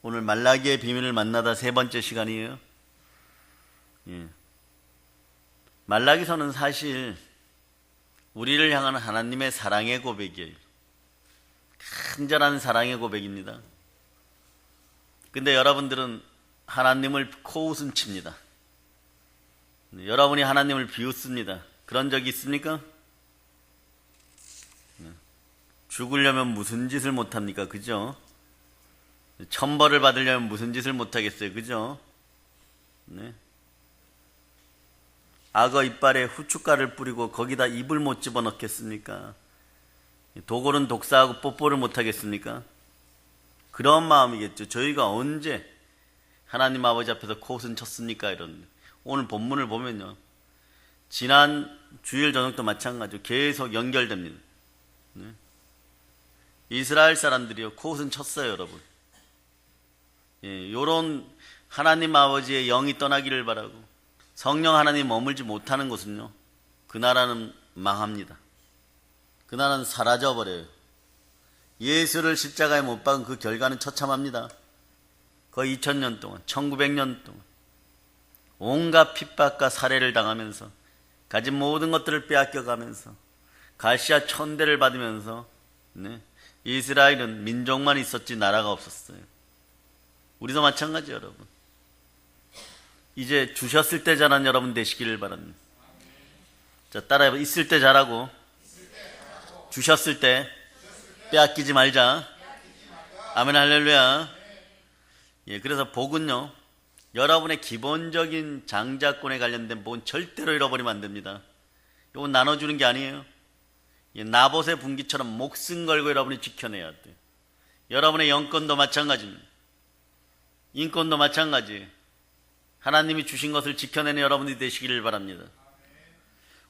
오늘 말라기의 비밀을 만나다 세 번째 시간이에요. 말라기서는 사실 우리를 향한 하나님의 사랑의 고백이에요. 간절한 사랑의 고백입니다. 근데 여러분들은 하나님을 코웃음 칩니다. 여러분이 하나님을 비웃습니다. 그런 적이 있습니까? 죽으려면 무슨 짓을 못합니까? 그죠? 천벌을 받으려면 무슨 짓을 못하겠어요? 그죠? 네. 악어 이빨에 후춧가루를 뿌리고 거기다 입을 못 집어넣겠습니까? 도골은 독사하고 뽀뽀를 못하겠습니까? 그런 마음이겠죠. 저희가 언제 하나님 아버지 앞에서 코웃음 쳤습니까? 이런. 오늘 본문을 보면요, 지난 주일 저녁도 마찬가지로 계속 연결됩니다. 네. 이스라엘 사람들이요 코웃음 쳤어요, 여러분. 요런 하나님 아버지의 영이 떠나기를 바라고 성령 하나님 머물지 못하는 곳은요, 그 나라는 망합니다. 그 나라는 사라져버려요. 예수를 십자가에 못 박은 그 결과는 처참합니다. 거의 2000년 동안, 1900년 동안 온갖 핍박과 살해를 당하면서 가진 모든 것들을 빼앗겨가면서 갈시아 천대를 받으면서 이스라엘은 민족만 있었지 나라가 없었어요. 우리도 마찬가지예요, 여러분. 이제 주셨을 때 잘한 여러분 되시기를 바랍니다. 자, 따라해봐. 있을 때 잘하고 주셨을 때 빼앗기지 말자. 아멘, 할렐루야. 그래서 복은요, 여러분의 기본적인 장자권에 관련된 복은 절대로 잃어버리면 안 됩니다. 이건 나눠주는 게 아니에요. 나봇의 분기처럼 목숨 걸고 여러분이 지켜내야 돼요. 여러분의 영권도 마찬가지입니다. 인권도 마찬가지예요. 하나님이 주신 것을 지켜내는 여러분이 되시기를 바랍니다.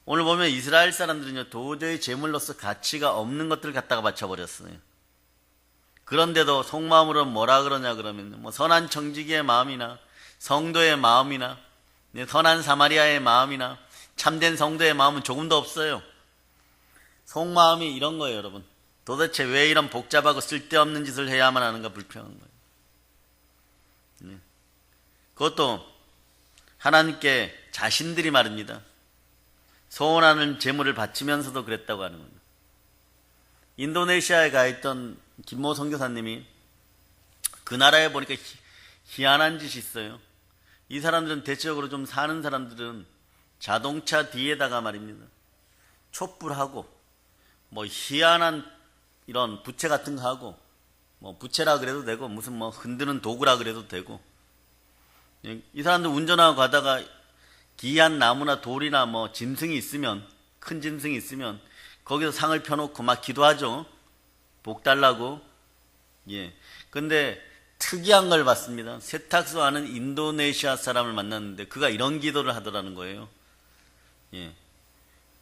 오늘 보면 이스라엘 사람들은요, 도저히 제물로서 가치가 없는 것들을 갖다가 바쳐버렸어요. 그런데도 속마음으로 뭐라 그러냐 그러면 선한 청지기의 마음이나 성도의 마음이나 선한 사마리아의 마음이나 참된 성도의 마음은 조금도 없어요. 속마음이 이런 거예요, 여러분. 도대체 왜 이런 복잡하고 쓸데없는 짓을 해야만 하는가, 불평한 거예요. 그것도 하나님께 자신들이 말입니다. 소원하는 제물을 바치면서도 그랬다고 하는 겁니다. 인도네시아에 가 있던 김모 선교사님이 그 나라에 보니까 희한한 짓이 있어요. 이 사람들은 대체적으로 좀 사는 사람들은 자동차 뒤에다가 말입니다, 촛불하고 희한한 이런 부채 같은 거 하고, 부채라 그래도 되고 무슨 흔드는 도구라 그래도 되고, 이 사람들 운전하고 가다가 기이한 나무나 돌이나 짐승이 있으면, 큰 짐승이 있으면 거기서 상을 펴놓고 막 기도하죠. 복 달라고. 근데 특이한 걸 봤습니다. 세탁소 하는 인도네시아 사람을 만났는데 그가 이런 기도를 하더라는 거예요.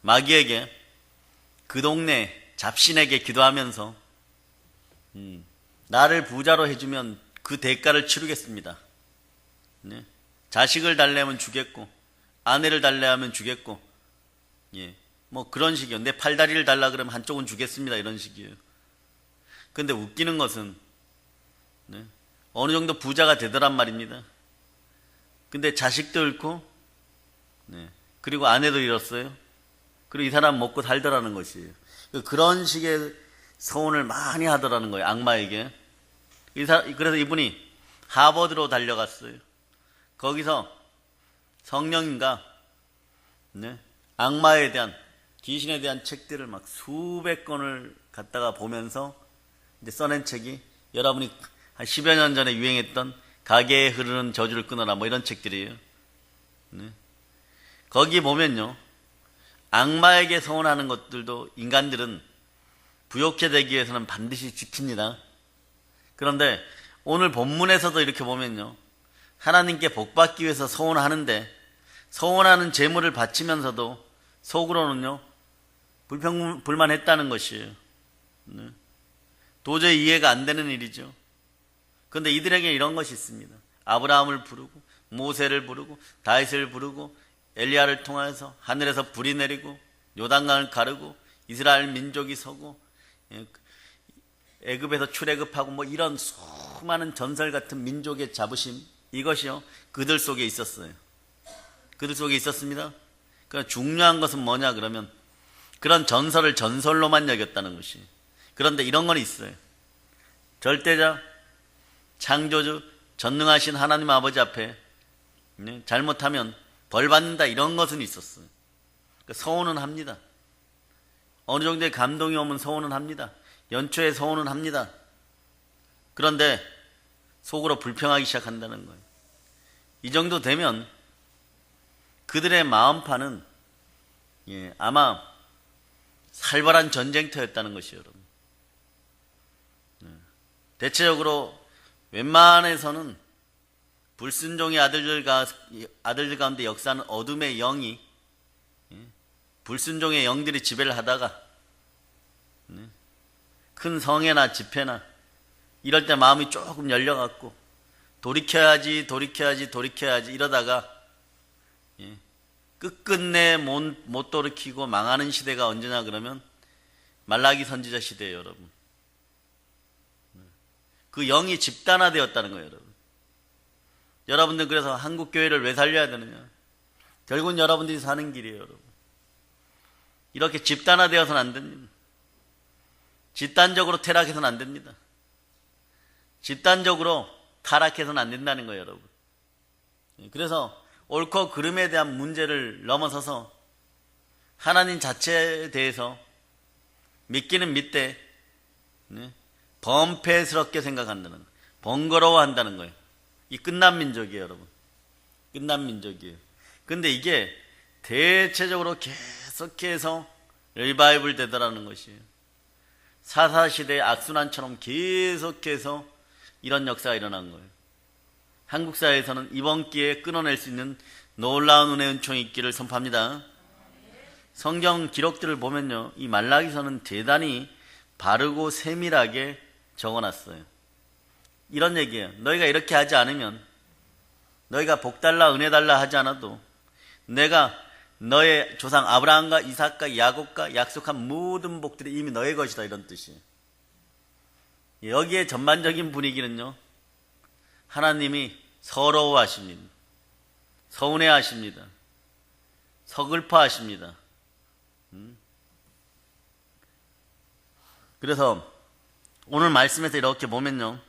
마귀에게, 그 동네 잡신에게 기도하면서 나를 부자로 해주면 그 대가를 치르겠습니다. 자식을 달래면 주겠고, 아내를 달래 하면 주겠고, 그런 식이요. 내 팔다리를 달라 그러면 한쪽은 주겠습니다. 이런 식이에요. 근데 웃기는 것은 어느 정도 부자가 되더란 말입니다. 근데 자식도 잃고, 그리고 아내도 잃었어요. 그리고 이 사람 먹고 살더라는 것이에요. 그런 식의 서원을 많이 하더라는 거예요, 악마에게. 그래서 이분이 하버드로 달려갔어요. 거기서 성령인가 악마에 대한, 귀신에 대한 책들을 막 수백 권을 갖다가 보면서 이제 써낸 책이, 여러분이 한 10여 년 전에 유행했던 가게에 흐르는 저주를 끊어라 이런 책들이에요. 거기 보면요, 악마에게 서원하는 것들도 인간들은 부욕해 되기 위해서는 반드시 지킵니다. 그런데 오늘 본문에서도 이렇게 보면요, 하나님께 복받기 위해서 서원하는데 서원하는 제물을 바치면서도 속으로는요 불만했다는 것이에요. 도저히 이해가 안 되는 일이죠. 그런데 이들에게 이런 것이 있습니다. 아브라함을 부르고 모세를 부르고 다윗을 부르고 엘리야를 통해서 하늘에서 불이 내리고 요단강을 가르고 이스라엘 민족이 서고 애굽에서 출애굽하고 뭐 이런 수많은 전설 같은 민족의 자부심, 이것이요 그들 속에 있었어요. 그들 속에 있었습니다. 그러나 중요한 것은 뭐냐 그러면 그런 전설을 전설로만 여겼다는 것이. 그런데 이런 건 있어요. 절대자, 창조주, 전능하신 하나님 아버지 앞에 잘못하면 벌받는다, 이런 것은 있었어요. 서운은 합니다. 어느 정도의 감동이 오면 서운은 합니다. 연초에 서운은 합니다. 그런데 속으로 불평하기 시작한다는 거예요. 이 정도 되면 그들의 마음판은 아마 살벌한 전쟁터였다는 것이에요, 여러분. 대체적으로 웬만해서는 불순종의 아들들 가운데 역사하는 어둠의 영이, 불순종의 영들이 지배를 하다가 큰 성회나 집회나 이럴 때 마음이 조금 열려갖고 돌이켜야지 이러다가 끝끝내 못 돌이키고 망하는 시대가 언제냐 그러면 말라기 선지자 시대예요, 여러분. 그 영이 집단화되었다는 거예요, 여러분. 여러분들 그래서 한국교회를 왜 살려야 되느냐? 결국은 여러분들이 사는 길이에요, 여러분. 이렇게 집단화되어서는 안 됩니다. 집단적으로 타락해서는 안 됩니다. 집단적으로 타락해서는 안 된다는 거예요, 여러분. 그래서 옳고 그름에 대한 문제를 넘어서서 하나님 자체에 대해서 믿기는 믿되 범패스럽게 생각한다는 거예요. 번거로워한다는 거예요. 이 끝난 민족이에요, 여러분. 끝난 민족이에요. 근데 이게 대체적으로 계속해서 리바이벌 되더라는 것이에요. 사사시대의 악순환처럼 계속해서 이런 역사가 일어난 거예요. 한국 사회에서는 이번 기회에 끊어낼 수 있는 놀라운 은혜의 은총이 있기를 선포합니다. 성경 기록들을 보면요, 이 말라기서는 대단히 바르고 세밀하게 적어놨어요. 이런 얘기예요. 너희가 이렇게 하지 않으면, 너희가 복 달라 은혜 달라 하지 않아도 내가 너의 조상 아브라함과 이삭과 야곱과 약속한 모든 복들이 이미 너의 것이다, 이런 뜻이에요. 여기에 전반적인 분위기는요, 하나님이 서러워하십니다. 서운해하십니다. 서글퍼하십니다. 그래서 오늘 말씀에서 이렇게 보면요,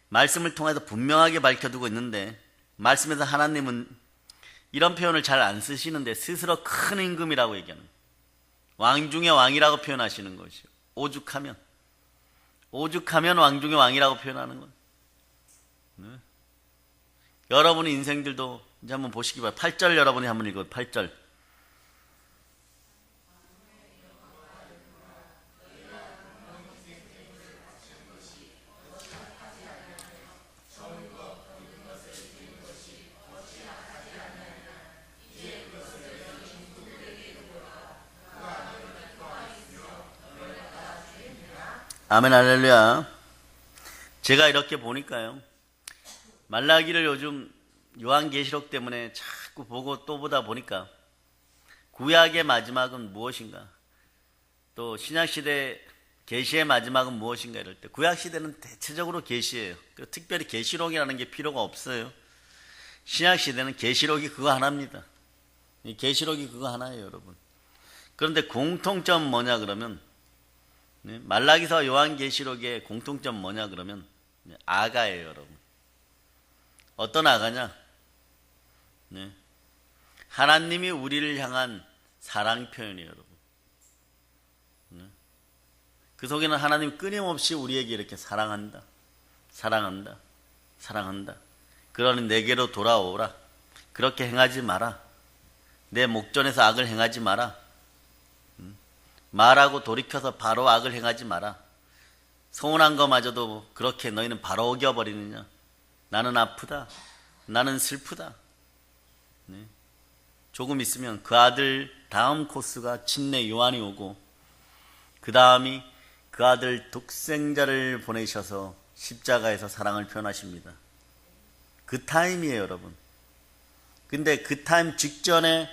말씀을 통해서 분명하게 밝혀두고 있는데, 말씀에서 하나님은 이런 표현을 잘 안 쓰시는데 스스로 큰 임금이라고 얘기하는, 왕 중의 왕이라고 표현하시는 것이요. 오죽하면 왕 중의 왕이라고 표현하는 것. 여러분의 인생들도 이제 한번 보시기 바랍니다. 8절 여러분이 한번 읽어요. 8절. 아멘, 할렐루야. 제가 이렇게 보니까요, 말라기를 요즘 요한계시록 때문에 자꾸 보고 또 보다 보니까 구약의 마지막은 무엇인가, 또 신약시대 계시의 마지막은 무엇인가 이럴 때, 구약시대는 대체적으로 계시예요. 특별히 계시록이라는 게 필요가 없어요. 신약시대는 계시록이 그거 하나입니다. 이 계시록이 그거 하나예요, 여러분. 그런데 공통점은 뭐냐 그러면, 말라기서 요한계시록의 공통점 뭐냐 그러면 아가예요, 여러분. 어떤 아가냐? 하나님이 우리를 향한 사랑 표현이에요, 여러분. 그 속에는 하나님 끊임없이 우리에게 이렇게 사랑한다, 사랑한다, 사랑한다. 그러니 내게로 돌아오라. 그렇게 행하지 마라. 내 목전에서 악을 행하지 마라. 말하고 돌이켜서 바로 악을 행하지 마라. 서운한 것마저도 그렇게 너희는 바로 어겨버리느냐. 나는 아프다. 나는 슬프다. 조금 있으면 그 아들 다음 코스가 침례 요한이 오고, 그 다음이 그 아들 독생자를 보내셔서 십자가에서 사랑을 표현하십니다. 그 타임이에요, 여러분. 근데 그 타임 직전에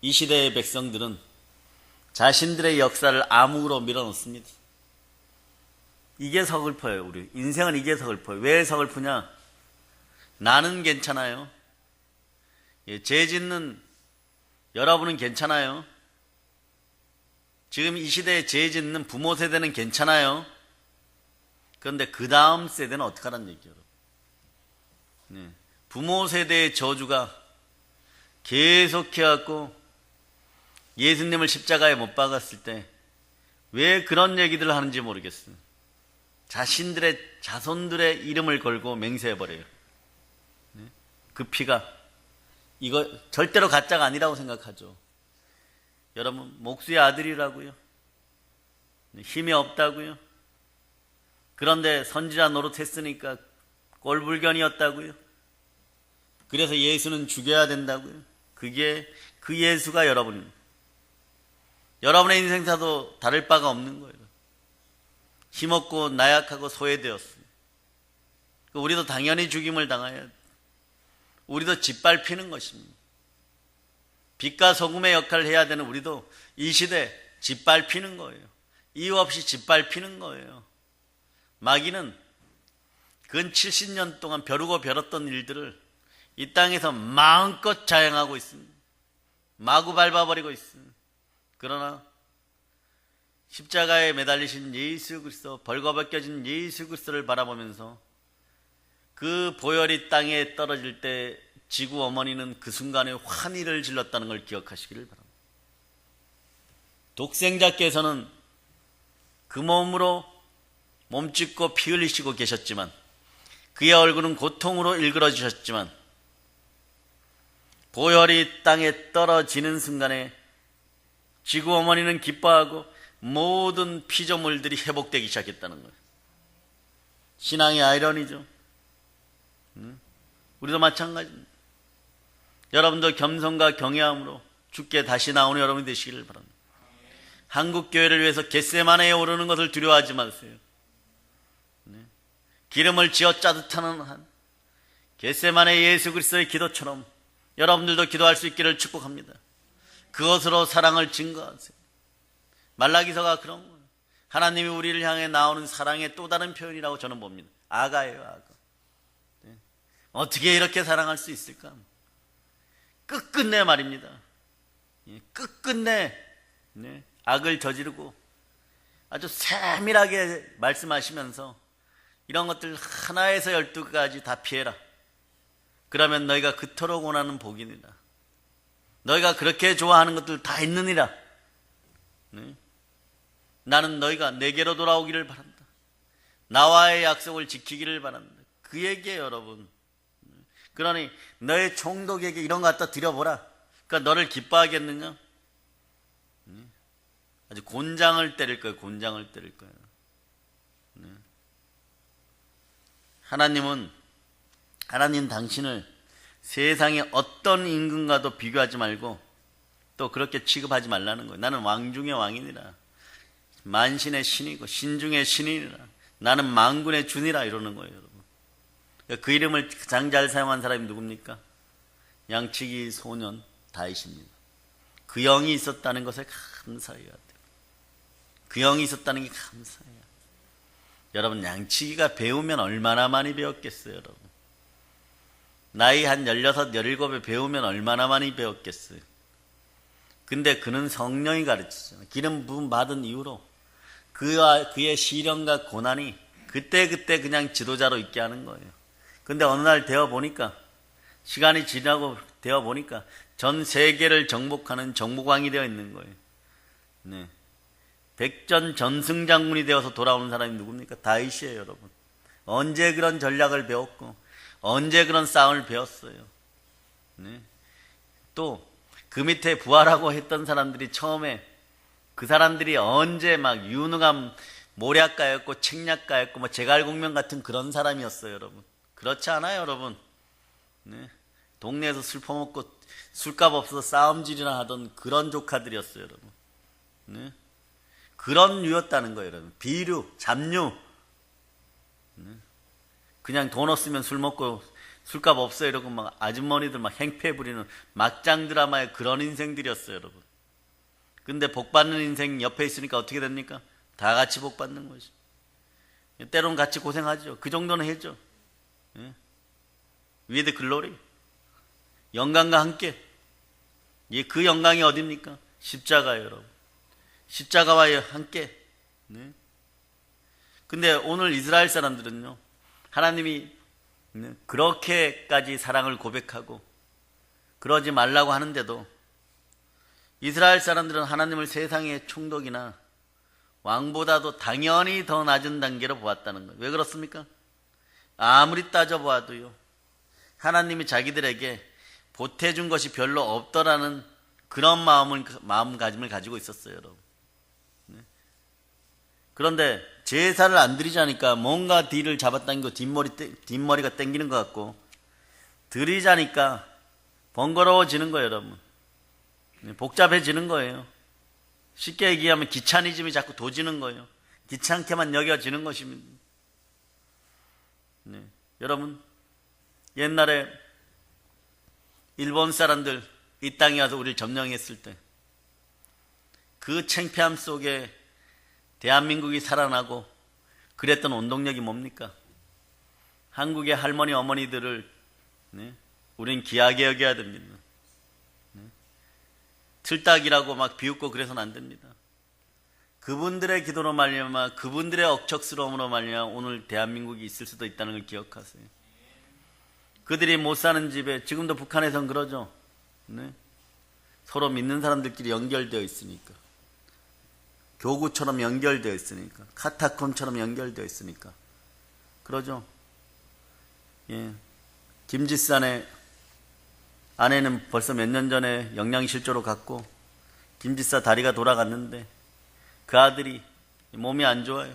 이 시대의 백성들은 자신들의 역사를 암흑으로 밀어넣습니다. 이게 서글퍼요. 우리 인생은 이게 서글퍼요. 왜 서글프냐? 나는 괜찮아요. 죄 짓는 여러분은 괜찮아요. 지금 이 시대에 죄 짓는 부모 세대는 괜찮아요. 그런데 그 다음 세대는 어떡하란 얘기예요. 부모 세대의 저주가 계속해갖고 예수님을 십자가에 못 박았을 때 왜 그런 얘기들을 하는지 모르겠어요. 자신들의 자손들의 이름을 걸고 맹세해버려요. 그 피가 이거 절대로 가짜가 아니라고 생각하죠. 여러분, 목수의 아들이라고요. 힘이 없다고요. 그런데 선지자 노릇했으니까 꼴불견이었다고요. 그래서 예수는 죽여야 된다고요. 그게 그 예수가 여러분입니다. 여러분의 인생사도 다를 바가 없는 거예요. 힘없고 나약하고 소외되었습니다. 우리도 당연히 죽임을 당해야 돼요. 우리도 짓밟히는 것입니다. 빛과 소금의 역할을 해야 되는 우리도 이 시대 짓밟히는 거예요. 이유 없이 짓밟히는 거예요. 마귀는 근 70년 동안 벼르고 벼렀던 일들을 이 땅에서 마음껏 자행하고 있습니다. 마구 밟아버리고 있습니다. 그러나 십자가에 매달리신 예수 그리스도, 벌거벗겨진 예수 그리스도를 바라보면서 그 보혈이 땅에 떨어질 때 지구 어머니는 그 순간에 환희를 질렀다는 걸 기억하시기를 바랍니다. 독생자께서는 그 몸으로 몸짓고 피 흘리시고 계셨지만, 그의 얼굴은 고통으로 일그러지셨지만, 보혈이 땅에 떨어지는 순간에 지구 어머니는 기뻐하고 모든 피조물들이 회복되기 시작했다는 거예요. 신앙의 아이러니죠. 우리도 마찬가지입니다. 여러분도 겸손과 경외함으로 주께 다시 나오는 여러분이 되시기를 바랍니다. 한국 교회를 위해서 겟세마네에 오르는 것을 두려워하지 마세요. 기름을 쥐어 짜듯 하는 한 겟세마네 예수 그리스도의 기도처럼 여러분들도 기도할 수 있기를 축복합니다. 그것으로 사랑을 증거하세요. 말라기서가 그런 거예요. 하나님이 우리를 향해 나오는 사랑의 또 다른 표현이라고 저는 봅니다. 아가예요, 아가. 어떻게 이렇게 사랑할 수 있을까? 끝끝내 말입니다. 끝끝내 악을 저지르고 아주 세밀하게 말씀하시면서 이런 것들 하나에서 12가지 다 피해라. 그러면 너희가 그토록 원하는 복이니라. 너희가 그렇게 좋아하는 것들 다 있느니라. 나는 너희가 내게로 돌아오기를 바란다. 나와의 약속을 지키기를 바란다. 그 얘기예요, 여러분. 그러니 너의 총독에게 이런 거 갖다 드려보라. 그러니까 너를 기뻐하겠느냐? 아주 곤장을 때릴 거예요. 곤장을 때릴 거예요. 하나님 당신을 세상의 어떤 임금과도 비교하지 말고 또 그렇게 취급하지 말라는 거예요. 나는 왕 중의 왕이니라. 만신의 신이고 신 중의 신이니라. 나는 만군의 주니라 이러는 거예요, 여러분. 그 이름을 가장 잘 사용한 사람이 누굽니까? 양치기 소년 다윗입니다. 그 영이 있었다는 것에 감사해야 돼요. 그 영이 있었다는 게 감사해요. 여러분, 양치기가 배우면 얼마나 많이 배웠겠어요, 여러분. 나이 한 16, 17에 배우면 얼마나 많이 배웠겠어요. 근데 그는 성령이 가르치잖아요. 기름 부음 받은 이후로 그의 시련과 고난이 그때그때 그냥 지도자로 있게 하는 거예요. 근데 어느 날 되어보니까, 시간이 지나고 되어보니까 전 세계를 정복하는 정복왕이 되어 있는 거예요. 백전 전승장군이 되어서 돌아오는 사람이 누굽니까? 다윗이에요, 여러분. 언제 그런 전략을 배웠고 언제 그런 싸움을 배웠어요. 또 그 밑에 부하라고 했던 사람들이 처음에 그 사람들이 언제 막 유능한 모략가였고 책략가였고 뭐 제갈공명 같은 그런 사람이었어요, 여러분. 그렇지 않아요, 여러분. 동네에서 술 퍼먹고 술값 없어서 싸움질이나 하던 그런 조카들이었어요, 여러분. 그런 류였다는 거예요, 여러분. 비류, 잡류. 그냥 돈 없으면 술 먹고 술값 없어 이러고 막 아주머니들 막 행패 부리는 막장 드라마의 그런 인생들이었어요, 여러분. 근데 복 받는 인생 옆에 있으니까 어떻게 됩니까? 다 같이 복 받는 거지. 때로는 같이 고생하죠. 그 정도는 해죠. With glory. 영광과 함께. 그 영광이 어딥니까? 십자가예요, 여러분. 십자가와 함께. 근데 오늘 이스라엘 사람들은요, 하나님이 그렇게까지 사랑을 고백하고 그러지 말라고 하는데도 이스라엘 사람들은 하나님을 세상의 총독이나 왕보다도 당연히 더 낮은 단계로 보았다는 거예요. 왜 그렇습니까? 아무리 따져보아도요, 하나님이 자기들에게 보태준 것이 별로 없더라는 그런 마음가짐을 가지고 있었어요, 여러분. 그런데 제사를 안 드리자니까 뭔가 뒤를 잡아당기고 뒷머리가 땡기는 것 같고, 드리자니까 번거로워지는 거예요, 여러분. 복잡해지는 거예요. 쉽게 얘기하면 귀차니즘이 자꾸 도지는 거예요. 귀찮게만 여겨지는 것입니다. 여러분, 옛날에 일본 사람들 이 땅에 와서 우리를 점령했을 때 그 창피함 속에 대한민국이 살아나고 그랬던 원동력이 뭡니까? 한국의 할머니 어머니들을 우린 귀하게 여겨야 됩니다. 틀딱이라고 막 비웃고 그래서는 안 됩니다. 그분들의 기도로 말미암아, 그분들의 억척스러움으로 말미암아 오늘 대한민국이 있을 수도 있다는 걸 기억하세요. 그들이 못 사는 집에, 지금도 북한에선 그러죠. 서로 믿는 사람들끼리 연결되어 있으니까, 교구처럼 연결되어 있으니까, 카타콤처럼 연결되어 있으니까 그러죠. 김지산의 아내는 벌써 몇 년 전에 영양실조로 갔고, 김지사 다리가 돌아갔는데 그 아들이 몸이 안 좋아요.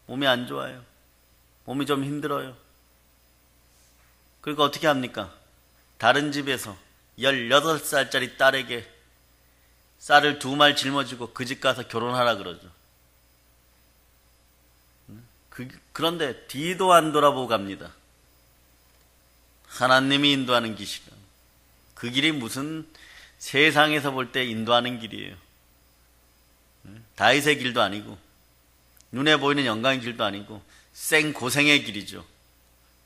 몸이 안 좋아요. 몸이 좀 힘들어요. 그러니까 어떻게 합니까? 다른 집에서 18살짜리 딸에게 쌀을 2말 짊어지고 그 집 가서 결혼하라 그러죠. 그런데 뒤도 안 돌아보고 갑니다. 하나님이 인도하는 길이라. 그 길이 무슨 세상에서 볼 때 인도하는 길이에요. 다윗의 길도 아니고 눈에 보이는 영광의 길도 아니고 생고생의 길이죠.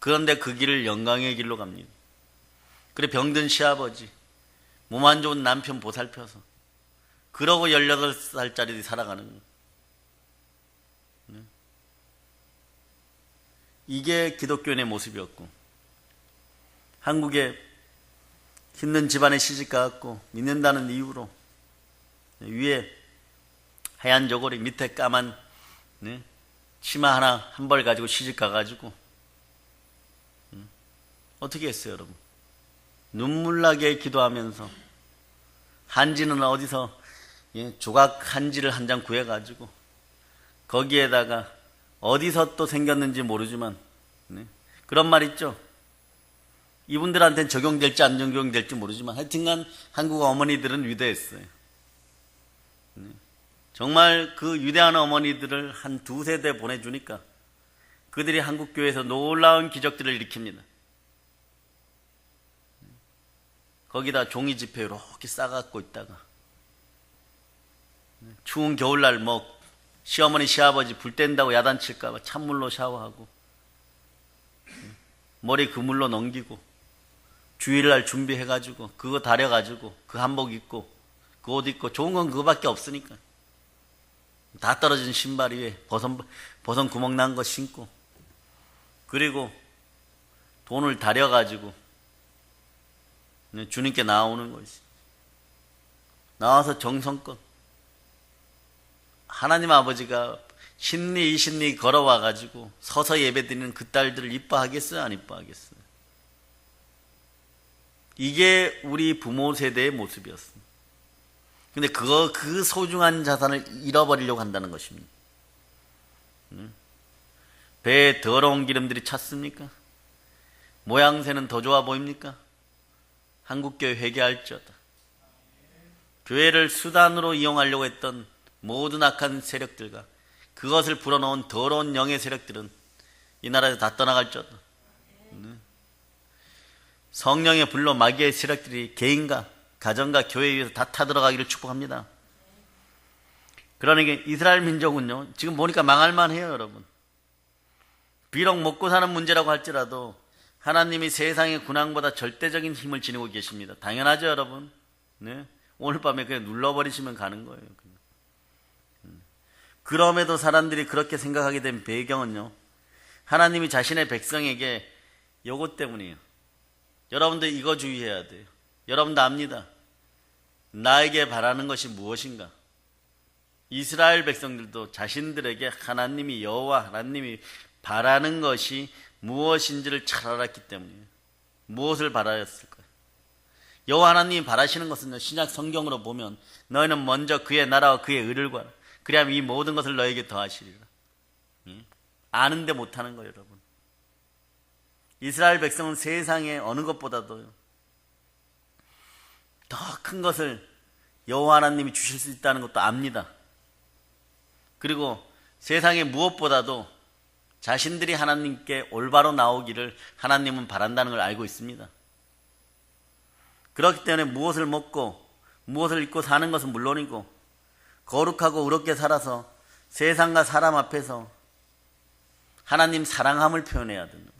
그런데 그 길을 영광의 길로 갑니다. 그래, 병든 시아버지, 몸 안 좋은 남편 보살펴서 그러고 18살짜리들이 살아가는 거예요. 이게 기독교인의 모습이었고, 한국에 힘든 집안에 시집가갖고 믿는다는 이유로 위에 하얀 저고리 밑에 까만 치마 하나 한 벌 가지고 시집가가지고 어떻게 했어요, 여러분? 눈물나게 기도하면서 한지는 어디서 조각 한지를 한 장 구해가지고 거기에다가 어디서 또 생겼는지 모르지만 그런 말 있죠. 이분들한테는 적용될지 안 적용될지 모르지만 하여튼간 한국 어머니들은 위대했어요. 정말 그 위대한 어머니들을 한 2세대 보내주니까 그들이 한국교회에서 놀라운 기적들을 일으킵니다. 거기다 종이 지폐 이렇게 싸갖고 있다가 추운 겨울날 뭐 시어머니 시아버지 불 뗀다고 야단칠까봐 찬물로 샤워하고 머리 그물로 넘기고 주일날 준비해가지고 그거 다려가지고 그 한복 입고 그 옷 입고 좋은 건 그거밖에 없으니까 다 떨어진 신발 위에 버선 구멍 난 거 신고 그리고 돈을 다려가지고 주님께 나오는 것이 나와서 정성껏 하나님 아버지가 신리 이신리 걸어와가지고 서서 예배드리는 그 딸들을 이뻐하겠어요? 안 이뻐하겠어요? 이게 우리 부모 세대의 모습이었습니다. 근데 그 소중한 자산을 잃어버리려고 한다는 것입니다. 배에 더러운 기름들이 찼습니까? 모양새는 더 좋아 보입니까? 한국교회 회개할지어다. 교회를 수단으로 이용하려고 했던 모든 악한 세력들과 그것을 불어넣은 더러운 영의 세력들은 이 나라에서 다 떠나갈지어다. 성령의 불로 마귀의 세력들이 개인과 가정과 교회에 위해서 다 타들어가기를 축복합니다. 그러니까 이스라엘 민족은요, 지금 보니까 망할만 해요, 여러분. 비록 먹고 사는 문제라고 할지라도 하나님이 세상의 군왕보다 절대적인 힘을 지니고 계십니다. 당연하죠, 여러분. 네? 오늘 밤에 그냥 눌러버리시면 가는 거예요. 그럼에도 사람들이 그렇게 생각하게 된 배경은요, 하나님이 자신의 백성에게 요것 때문이에요. 여러분들 이거 주의해야 돼요. 여러분도 압니다. 나에게 바라는 것이 무엇인가? 이스라엘 백성들도 자신들에게 하나님이 여호와 하나님이 바라는 것이 무엇인지를 잘 알았기 때문이에요. 무엇을 바라였을까요? 여호와 하나님이 바라시는 것은 신약 성경으로 보면 너희는 먼저 그의 나라와 그의 의를 구하라. 그리하면 이 모든 것을 너에게 더하시리라. 아는데 못하는 거예요, 여러분. 이스라엘 백성은 세상에 어느 것보다도 더 큰 것을 여호와 하나님이 주실 수 있다는 것도 압니다. 그리고 세상의 무엇보다도 자신들이 하나님께 올바로 나오기를 하나님은 바란다는 걸 알고 있습니다. 그렇기 때문에 무엇을 먹고 무엇을 입고 사는 것은 물론이고 거룩하고 의롭게 살아서 세상과 사람 앞에서 하나님 사랑함을 표현해야 된다.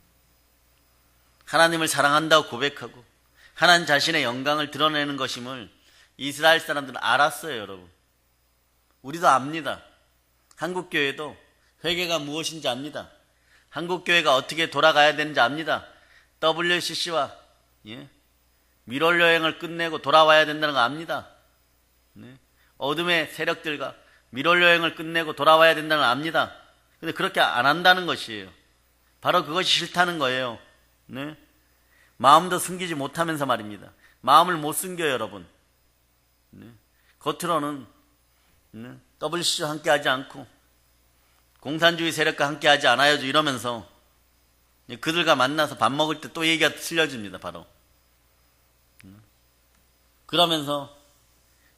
하나님을 사랑한다고 고백하고 하나님 자신의 영광을 드러내는 것임을 이스라엘 사람들은 알았어요, 여러분. 우리도 압니다. 한국교회도 회개가 무엇인지 압니다. 한국교회가 어떻게 돌아가야 되는지 압니다. WCC와 미럴 여행을 끝내고 돌아와야 된다는 거 압니다. 어둠의 세력들과 미럴 여행을 끝내고 돌아와야 된다는 거 압니다. 근데 그렇게 안 한다는 것이에요. 바로 그것이 싫다는 거예요. 네? 마음도 숨기지 못하면서 말입니다. 마음을 못 숨겨요, 여러분. 네? 겉으로는 WCC와 함께하지 않고 공산주의 세력과 함께하지 않아요 이러면서 그들과 만나서 밥 먹을 때 또 얘기가 틀려집니다. 바로 그러면서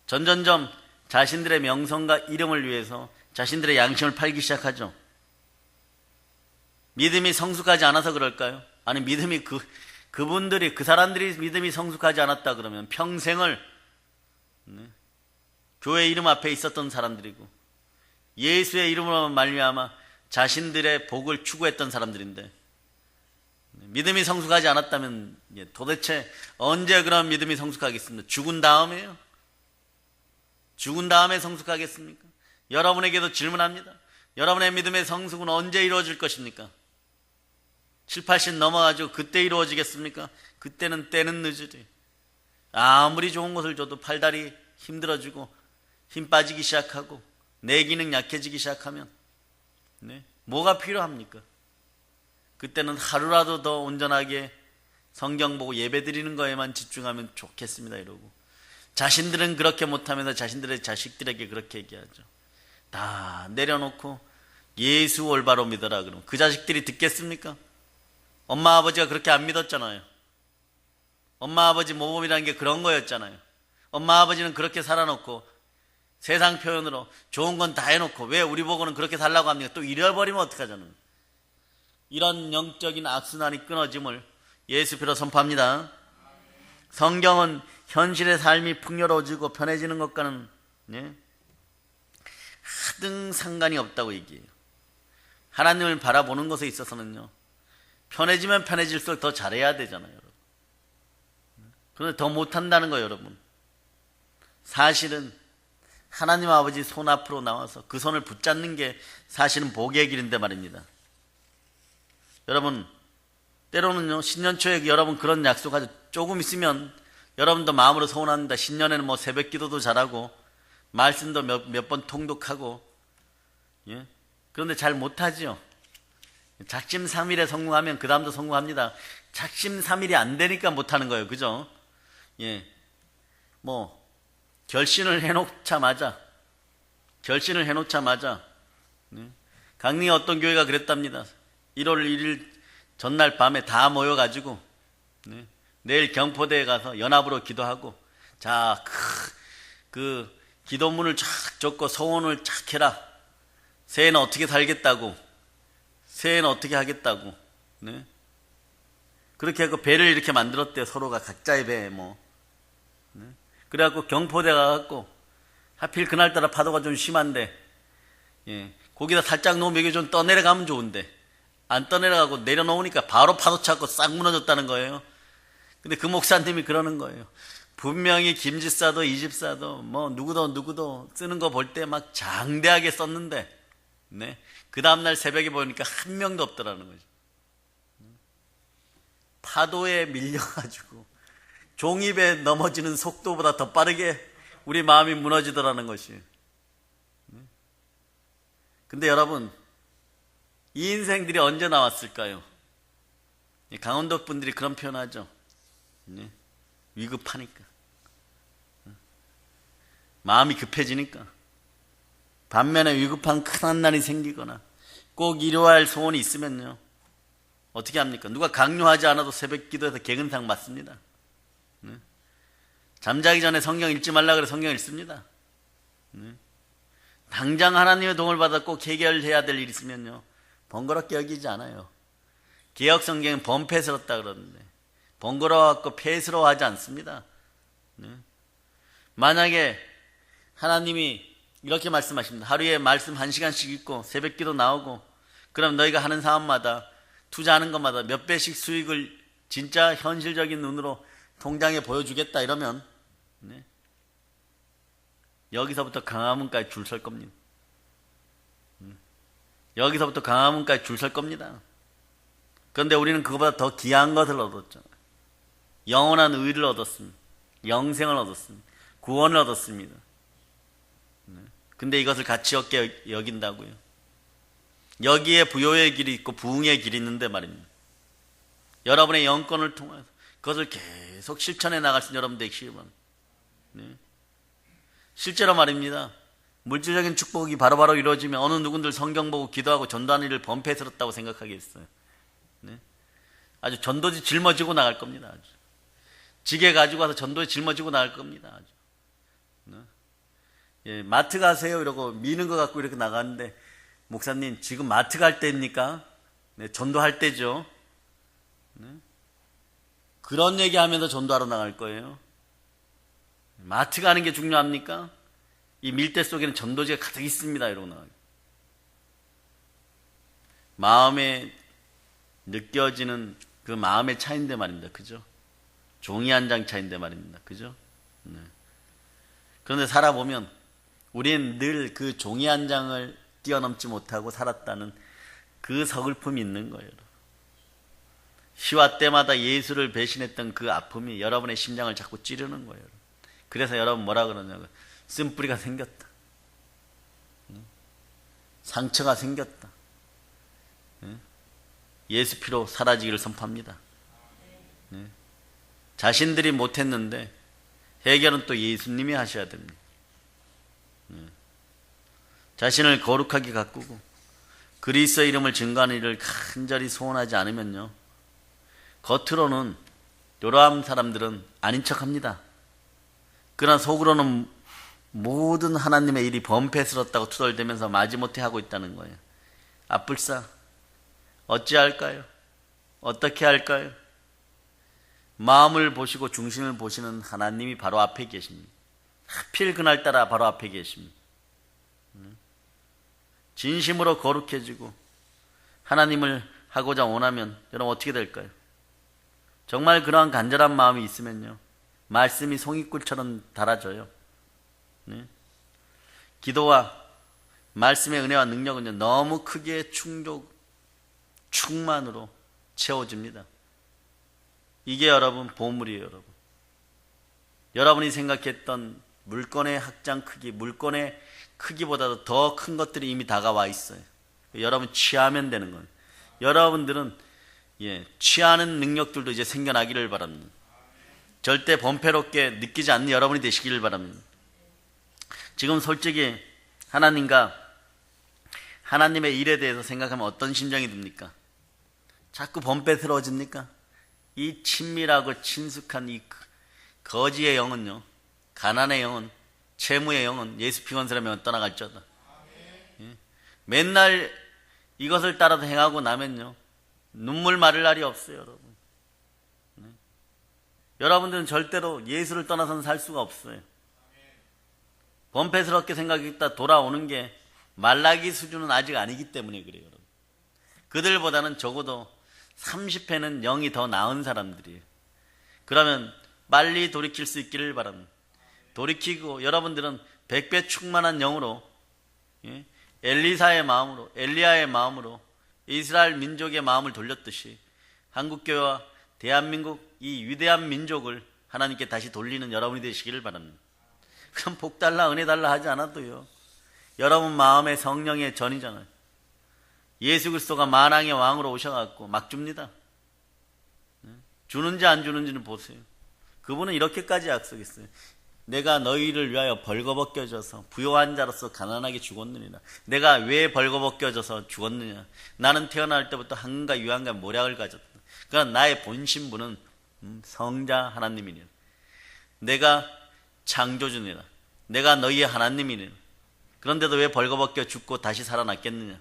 점점점 자신들의 명성과 이름을 위해서 자신들의 양심을 팔기 시작하죠. 믿음이 성숙하지 않아서 그럴까요? 아니 믿음이 그분들이 그 사람들이 믿음이 성숙하지 않았다 그러면 평생을 교회 이름 앞에 있었던 사람들이고 예수의 이름으로 말미암아 자신들의 복을 추구했던 사람들인데 믿음이 성숙하지 않았다면 도대체 언제 그런 믿음이 성숙하겠습니까? 죽은 다음에요? 죽은 다음에 성숙하겠습니까? 여러분에게도 질문합니다. 여러분의 믿음의 성숙은 언제 이루어질 것입니까? 7, 80 넘어가지고 그때 이루어지겠습니까? 그때는 때는 늦으리. 아무리 좋은 것을 줘도 팔다리 힘들어지고 힘 빠지기 시작하고 내 기능 약해지기 시작하면 뭐가 필요합니까? 그때는 하루라도 더 온전하게 성경 보고 예배 드리는 거에만 집중하면 좋겠습니다 이러고 자신들은 그렇게 못하면서 자신들의 자식들에게 그렇게 얘기하죠. 다 내려놓고 예수 올바로 믿어라 그러면 그 자식들이 듣겠습니까? 엄마 아버지가 그렇게 안 믿었잖아요. 엄마 아버지 모범이라는 게 그런 거였잖아요. 엄마 아버지는 그렇게 살아놓고 세상 표현으로 좋은 건 다 해놓고 왜 우리 보고는 그렇게 살라고 합니까? 또 잃어버리면 어떡하잖아요. 이런 영적인 악순환이 끊어짐을 예수피로 선포합니다. 성경은 현실의 삶이 풍요로워지고 편해지는 것과는 하등 상관이 없다고 얘기해요. 하나님을 바라보는 것에 있어서는요, 편해지면 편해질수록 더 잘해야 되잖아요, 여러분. 그런데 더 못한다는 거예요, 여러분. 사실은 하나님 아버지 손 앞으로 나와서 그 손을 붙잡는 게 사실은 복의 길인데 말입니다. 여러분, 때로는요, 신년초에 여러분 그런 약속하죠. 조금 있으면 여러분도 마음으로 소원합니다. 신년에는 뭐 새벽 기도도 잘하고, 말씀도 몇 번 통독하고, 그런데 잘 못하지요. 작심삼일에 성공하면 그 다음도 성공합니다. 작심삼일이 안 되니까 못하는 거예요. 그죠? 결신을 해놓자마자 강릉에 어떤 교회가 그랬답니다. 1월 1일 전날 밤에 다 모여가지고 내일 경포대에 가서 연합으로 기도하고 자, 그 기도문을 쫙 적고 소원을 쫙 해라. 새해는 어떻게 살겠다고, 새해는 어떻게 하겠다고, 그렇게 하고 배를 이렇게 만들었대요. 서로가 각자의 배 그래갖고 경포대 가갖고 하필 그날따라 파도가 좀 심한데, 예, 거기다 살짝 놓으면 여기 좀 떠내려가면 좋은데, 안 떠내려가고 내려놓으니까 바로 파도 찾고 싹 무너졌다는 거예요. 근데 그 목사님이 그러는 거예요. 분명히 김집사도 이집사도 뭐 누구도 쓰는 거 볼 때 막 장대하게 썼는데, 네, 그 다음날 새벽에 보니까 한 명도 없더라는 거죠. 파도에 밀려가지고 종이배 넘어지는 속도보다 더 빠르게 우리 마음이 무너지더라는 것이. 근데 여러분, 이 인생들이 언제 나왔을까요? 강원도 분들이 그런 표현하죠. 위급하니까, 마음이 급해지니까. 반면에 위급한 큰 난이 생기거나 꼭 이루어야 할 소원이 있으면요, 어떻게 합니까? 누가 강요하지 않아도 새벽 기도에서 개근상 맞습니다. 잠자기 전에 성경 읽지 말라 그래 성경 읽습니다. 당장 하나님의 도움을 받아 꼭 해결해야 될 일이 있으면요, 번거롭게 여기지 않아요. 개혁 성경은 번패스럽다 그러는데 번거로워갖고 폐스러워하지 않습니다. 만약에 하나님이 이렇게 말씀하십니다. 하루에 말씀 1시간씩 읽고 새벽 기도 나오고, 그럼 너희가 하는 사업마다 투자하는 것마다 몇 배씩 수익을 진짜 현실적인 눈으로 통장에 보여주겠다 이러면, 네, 여기서부터 강화문까지 줄 설 겁니다. 여기서부터 강화문까지 줄 설 겁니다. 그런데 우리는 그거보다 더 귀한 것을 얻었잖아요. 영원한 의를 얻었습니다. 영생을 얻었습니다. 구원을 얻었습니다. 근데 이것을 가치 없게 여긴다고요. 여기에 부요의 길이 있고 부흥의 길이 있는데 말입니다. 여러분의 영권을 통해서 그것을 계속 실천해 나갈 수 있는 여러분 되시기 바랍니다. 실제로 말입니다. 물질적인 축복이 바로바로 이루어지면 어느 누군들 성경 보고 기도하고 전도하는 일을 번패스럽다고 생각하겠어요. 아주 전도지 짊어지고 나갈 겁니다. 아주 지게 가지고 와서 전도에 짊어지고 나갈 겁니다. 아주. 예, 마트 가세요 이러고 미는 거 갖고 이렇게 나가는데, 목사님 지금 마트 갈 때입니까? 네, 전도할 때죠. 네? 그런 얘기하면서 전도하러 나갈 거예요. 마트 가는 게 중요합니까? 이 밀대 속에는 전도지가 가득 있습니다 이러고 나가요. 마음에 느껴지는 그 마음의 차이인데 말입니다. 그죠? 종이 한 장 차이인데 말입니다. 그죠? 네. 그런데 살아보면 우리는 늘 그 종이 한 장을 뛰어넘지 못하고 살았다는 그 서글픔이 있는 거예요. 시와 때마다 예수를 배신했던 그 아픔이 여러분의 심장을 자꾸 찌르는 거예요. 그래서 여러분 뭐라 그러냐고요? 쓴뿌리가 생겼다. 상처가 생겼다. 예수 피로 사라지기를 선포합니다. 자신들이 못했는데 해결은 또 예수님이 하셔야 됩니다. 자신을 거룩하게 가꾸고 그리스도의 이름을 증거하는 일을 간절히 소원하지 않으면요, 겉으로는 요러한 사람들은 아닌 척합니다. 그러나 속으로는 모든 하나님의 일이 번패스럽다고 투덜대면서 마지못해 하고 있다는 거예요. 아뿔싸 어찌할까요? 어떻게 할까요? 마음을 보시고 중심을 보시는 하나님이 바로 앞에 계십니다. 하필 그날따라 바로 앞에 계십니다. 진심으로 거룩해지고 하나님을 하고자 원하면 여러분 어떻게 될까요? 정말 그러한 간절한 마음이 있으면요, 말씀이 송이꿀처럼 달아져요. 네? 기도와 말씀의 은혜와 능력은요, 너무 크게 충만으로 채워집니다. 이게 여러분 보물이에요. 여러분, 여러분이 생각했던 물건의 확장 크기, 물건의 크기보다도 더 큰 것들이 이미 다가와 있어요. 여러분 취하면 되는 거예요. 여러분들은 취하는 능력들도 이제 생겨나기를 바랍니다. 절대 번패롭게 느끼지 않는 여러분이 되시기를 바랍니다. 지금 솔직히 하나님과 하나님의 일에 대해서 생각하면 어떤 심정이 듭니까? 자꾸 번패스러워집니까? 이 친밀하고 친숙한 이 거지의 영은요, 가난의 영은, 채무의 영은 예수 피건설하면 떠나갈지어다. 맨날 이것을 따라서 행하고 나면요, 눈물 마를 날이 없어요. 여러분, 여러분들은 절대로 예수를 떠나서는 살 수가 없어요. 범패스럽게 생각했다 돌아오는 게 말라기 수준은 아직 아니기 때문에 그래요. 여러분. 그들보다는 적어도 30회는 영이 더 나은 사람들이에요. 그러면 빨리 돌이킬 수 있기를 바랍니다. 돌이키고 여러분들은 100배 충만한 영으로, 엘리사의 마음으로, 엘리야의 마음으로 이스라엘 민족의 마음을 돌렸듯이 한국교회와 대한민국 이 위대한 민족을 하나님께 다시 돌리는 여러분이 되시기를 바랍니다. 그럼 복 달라 은혜 달라 하지 않아도요, 여러분 마음에 성령의 전이잖아요. 예수 그리스도가 만왕의 왕으로 오셔갖고 막 줍니다. 주는지 안 주는지는 보세요. 그분은 이렇게까지 약속했어요. 내가 너희를 위하여 벌거벗겨져서 부요한 자로서 가난하게 죽었느니라. 내가 왜 벌거벗겨져서 죽었느냐. 나는 태어날 때부터 한과 유한과 모략을 가졌다. 그러나 나의 본신분은 성자 하나님이니라. 내가 창조주니라. 내가 너희의 하나님이니라. 그런데도 왜 벌거벗겨 죽고 다시 살아났겠느냐.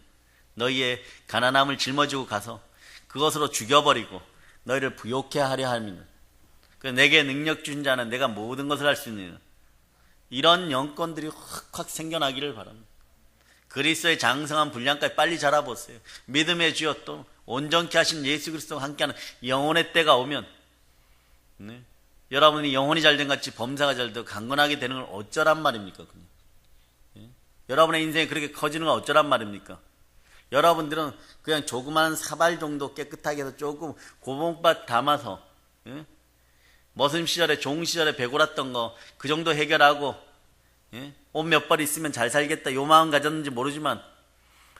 너희의 가난함을 짊어지고 가서 그것으로 죽여버리고 너희를 부욕해 하려 함이니라. 내게 능력 준 자는 내가 모든 것을 할 수 있느니라. 이런 영권들이 확확 생겨나기를 바랍니다. 그리스도의 장성한 분량까지 빨리 자라보세요. 믿음의 주여 또 온전케 하신 예수 그리스도와 함께하는 영혼의 때가 오면, 여러분이 영혼이 잘된 같이 범사가 잘되고 강건하게 되는 걸 어쩌란 말입니까? 여러분의 인생이 그렇게 커지는 건 어쩌란 말입니까? 여러분들은 그냥 조그만 사발 정도 깨끗하게 해서 조금 고봉밭 담아서, 머슴 시절에 종 시절에 배골았던 거 그 정도 해결하고, 옷 몇 벌 있으면 잘 살겠다 요 마음 가졌는지 모르지만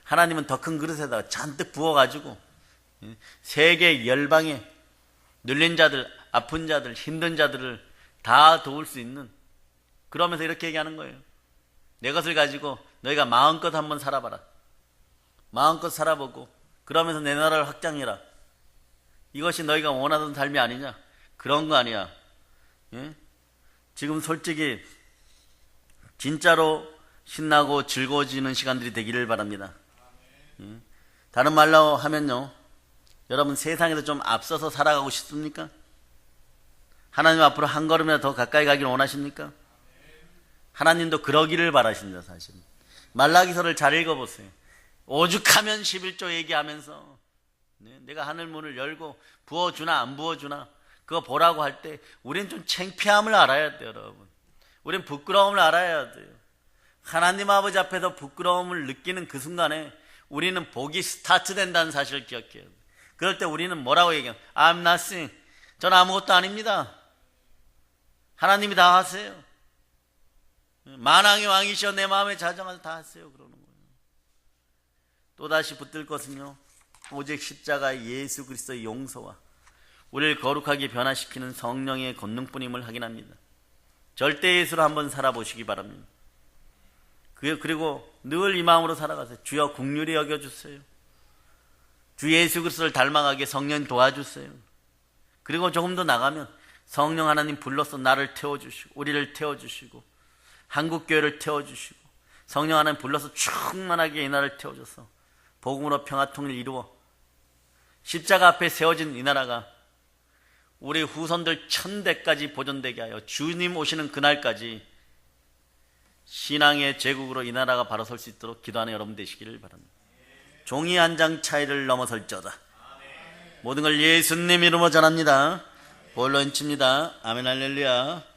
하나님은 더 큰 그릇에다가 잔뜩 부어가지고 세계 열방에 눌린 자들, 아픈 자들, 힘든 자들을 다 도울 수 있는, 그러면서 이렇게 얘기하는 거예요. 내 것을 가지고 너희가 마음껏 한번 살아봐라. 마음껏 살아보고 그러면서 내 나라를 확장해라. 이것이 너희가 원하던 삶이 아니냐? 그런 거 아니야. 지금 솔직히 진짜로 신나고 즐거워지는 시간들이 되기를 바랍니다. 다른 말로 하면요, 여러분 세상에서 좀 앞서서 살아가고 싶습니까? 하나님 앞으로 한 걸음이라도 더 가까이 가기를 원하십니까? 하나님도 그러기를 바라십니다. 사실 말라기서를 잘 읽어보세요. 오죽하면 11조 얘기하면서 내가 하늘문을 열고 부어주나 안 부어주나 그거 보라고 할 때 우리는 좀 창피함을 알아야 돼요. 여러분, 우리는 부끄러움을 알아야 돼요. 하나님 아버지 앞에서 부끄러움을 느끼는 그 순간에 우리는 복이 스타트 된다는 사실을 기억해야 돼요. 그럴 때 우리는 뭐라고 얘기해요? I'm nothing. 전 아무것도 아닙니다. 하나님이 다 하세요. 만왕의 왕이시여 내 마음의 자정을 다 하세요. 그러는 거예요. 또다시 붙들 것은요, 오직 십자가의 예수 그리스도의 용서와 우리를 거룩하게 변화시키는 성령의 권능뿐임을 확인합니다. 절대 예수로 한번 살아보시기 바랍니다. 그리고 늘 이 마음으로 살아가세요. 주여 긍휼히 여겨주세요. 주 예수 그리스도를 닮아가게 성령 도와주세요. 그리고 조금 더 나가면 성령 하나님 불러서 나를 태워주시고 우리를 태워주시고 한국교회를 태워주시고 성령 하나님 불러서 충만하게 이 나라를 태워줘서 복음으로 평화통일 이루어 십자가 앞에 세워진 이 나라가 우리 후손들 1000대까지 보존되게 하여 주님 오시는 그날까지 신앙의 제국으로 이 나라가 바로 설 수 있도록 기도하는 여러분 되시기를 바랍니다. 종이 한 장 차이를 넘어설지어다. 모든 걸 예수님 이름으로 전합니다. 볼로 인칩니다. 아멘 할렐루야.